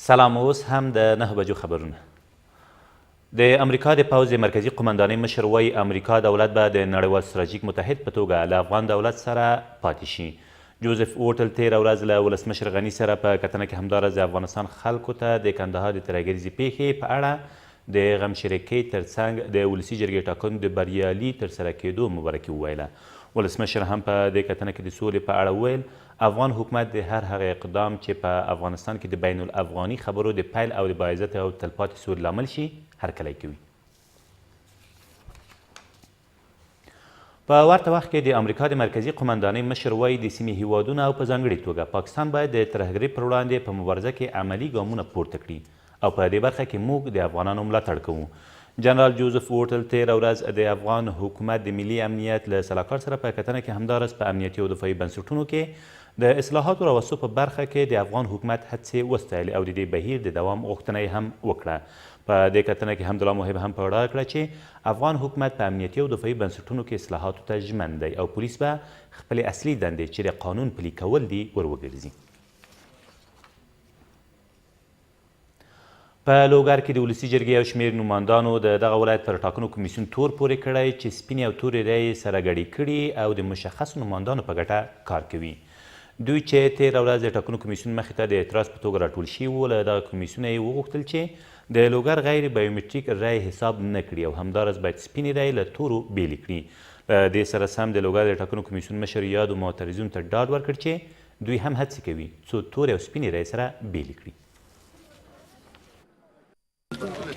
سلام. اوس هم د 9 بجو خبرونه. د امریکا د پوځ مرکزی قمندانۍ مشر وایي امریکا دولت به د نړیوال ستراتیژیک متحد په توګه له افغان دولت سره پاتې شي. جوزف اورټل تېره ورځ له ولسمشر غني سره په کتنه کې همداراز د افغانستان خلکو ته د کندهار د ترهګریزې پیښې په اړه د غم شریکۍ ترڅنګ د ولسي جرګې ټاکنو د بریالي ترسره کېدو مبارکي وویله. ولسمشر هم په دې کتنه کې د سولې په اړه وویل افغان حکومت د هر هغه اقدام چې په افغانستان کې د بین الافغاني خبرو د پیل او د باعزته او تلپاتې سولې لامل شي هرکلی کوي. په ورته وخت کې د امریکا د مرکزی قمندانۍ مشر وایي د سیمې هیوادونه او په ځانګړې توګه پاکستان باید د ترهګرۍ پر وړاندې په مبارزه کې عملي ګامونه پورته کړي او په دې برخه کې موږ د افغانانو ملاتړ کوو. جنرال جوزف اورټل تېره ورځ د افغان حکومت د ملي امنیت له سلاکار سره په کتنه کې همداراز په امنیتي او دفاعي بنسټونو کې د اصلاحاتو راوستو په برخه کې د افغان حکومت هڅې وستایلې او د دې بهیر د دوام غوښتنه یې هم وکړه. په دې کتنه کې حمدالله محب هم په ډاډ کړه چې افغان حکومت په امنیتي او دفاعي بنسټونو کې اصلاحاتو ته ژمن دی او پولیس به خپلې اصلي دندې چې د قانون پلي کول دي ور وګرځي. په لوګر کې د ولسي جرګې یو شمېر نوماندانو د دغه ولایت پر ټاکنو کمیسیون تور پورې کړی چې سپینې او تورې رایې سره ګډې کړي او د مشخصو نوماندانو په ګټه کار کوي. دوی چې تېره ورځ د ټاکنو کمیسیون مخې ته د اعتراض په توګه راټول شوي وو له دغه کمیسیونه یې وغوښتل چې د لوګر غیر بایومټریک رایې حساب نه کړي او همداراز باید سپینې رایې له تورو بېلې کړي. له دې سره سم د لوګر د ټاکنو کمیسیون مشر یادو معترضینو ته ډاډ ورکړ چې دوی هم هڅې کوي څو تورې او سپینې رایې سره بېلې کړي.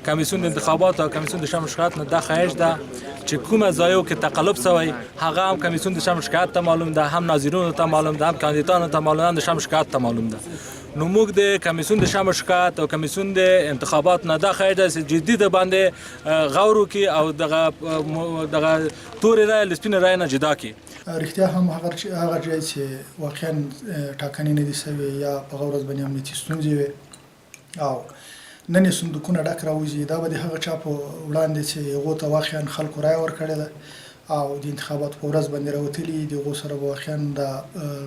کمیسیون انتخابات او کمیسیون د شمع شکایت نه دا خواهش ده چې کومه ځایو کې تقلب شوی هغه هم کمیسیون د شمع شکایت ته معلوم ده، هم ناظرینو ته معلوم ده، هم کاندیدانو ته معلوم ده، هم د شمع شکایت ته معلوم ده. نو موږ د کمیسیون د شمع شکایت او کمیسیون د انتخابات نه دا خواهش ده چې جدي د باندې غور وکړي او دغه تورې رایې له سپینې رایې نه جدا کړي. رښتیا هم هغه ځای چې واقعا ټاکنې نه دي سوې یا په هغه ورځ باندې امنیتي ستونزې وې او نن یې صندوقونه ډک راوځي، دا به د هغه چا په وړاندې چې هغو ته واقعا خلکو رایه ورکړې ده او د انتخاباتو په ورځ باندې راوتلي د هغو سره به واقعا د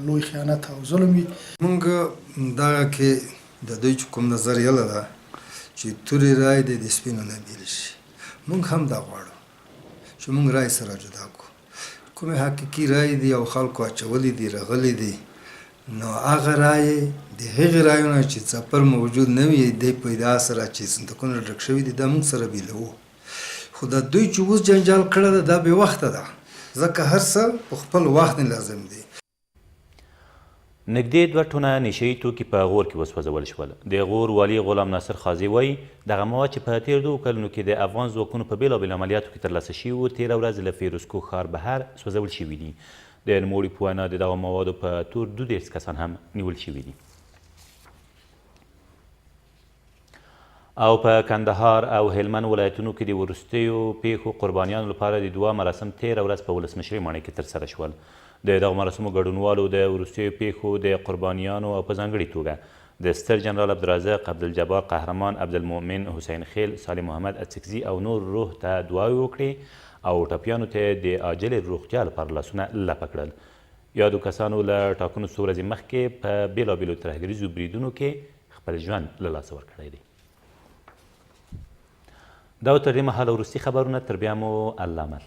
لوی خیانت او ظلم وي. موږ دغه کې د دوی چې کوم نظریه ده چې تورې رایې دې د سپینو نه بېلې شي، موږ هم دا غواړو چې موږ رایې سره جدا کړو. کومې حقیقي رایې دي او خلکو اچولي دي راغلي دي نو هغه رایې د هغې رایو نه چې څپر موجود نه وي دی په ادعا سره چې صندوقونه ډک شوي دي دا موږ سره بېلوو. خو د دوی چې اوس جنجال کړی ده دا بې وخته ده ځکه هر څه په خپل وخت نه لازم دي. نږدې 2 ټنه نشه یي توکي په غور کې وسوځول شول. د غور والي غلام ناصر خاضي وایي دغه مواد چې په تېرو 2 کلونو کې د افغان ځواکونو په بېلابېلو عملیاتو کې ترلاسه شوي وو تېره ورځ له فیروزکوه ښار بهر سوځول شوي دي. د نوموړي په وینا د دغو موادو په تور 32 کسان هم نیول شوي دي. او په کندهار او هلمند ولایتونو کې د وروستیو پیښو قربانیانو لپاره د دعا مراسم تېره ورځ په ولسمشرۍ ماڼۍ کې ترسره شول. د دغو مراسمو ګډونوالو د وروستیو پیښو د قربانیانو او په ځانګړې توګه د ستر جنرال عبدالرزاق عبدالجبار قهرمان عبدالمؤمن حسین خیل صالح محمد اڅکزي او نور روح ته دعاوې وکړې او ټپیانو ته د عاجلې روغتیا لپاره لاسونه لپه کړل. یادو کسانو له ټاکنو څو ورځې مخکې په بېلابېلو ترهګریزو بریدونو کې خپل ژوند له لاسه ورکړی دی. دا و تر دې مهاله وروستي خبرونه، تر بیا مو الله مل.